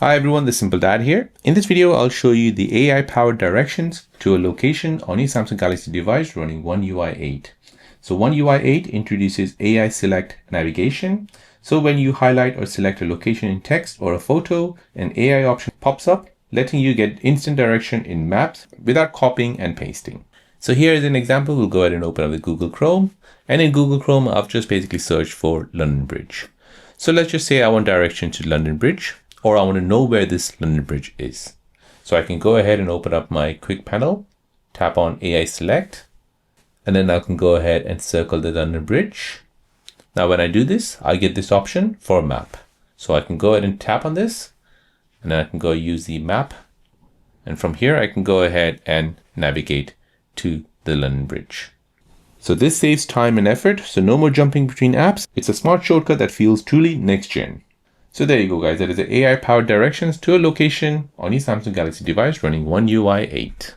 Hi everyone, the Simple Dad here. In this video, I'll show you the AI-powered directions to a location on your Samsung Galaxy device running One UI 8. So One UI 8 introduces AI Select navigation. So when you highlight or select a location in text or a photo, an AI option pops up, letting you get instant direction in maps without copying and pasting. So here is an example. We'll go ahead and open up the Google Chrome. And in Google Chrome, I've just basically searched for London Bridge. So let's just say I want direction to London Bridge, or I want to know where this London Bridge is. So I can go ahead and open up my quick panel, tap on AI Select, and then I can go ahead and circle the London Bridge. Now when I do this, I get this option for a map. So I can go ahead and tap on this, and then I can go use the map. And from here, I can go ahead and navigate to the London Bridge. So this saves time and effort, so no more jumping between apps. It's a smart shortcut that feels truly next gen. So there you go, guys. That is the AI-powered directions to a location on your Samsung Galaxy device running One UI 8.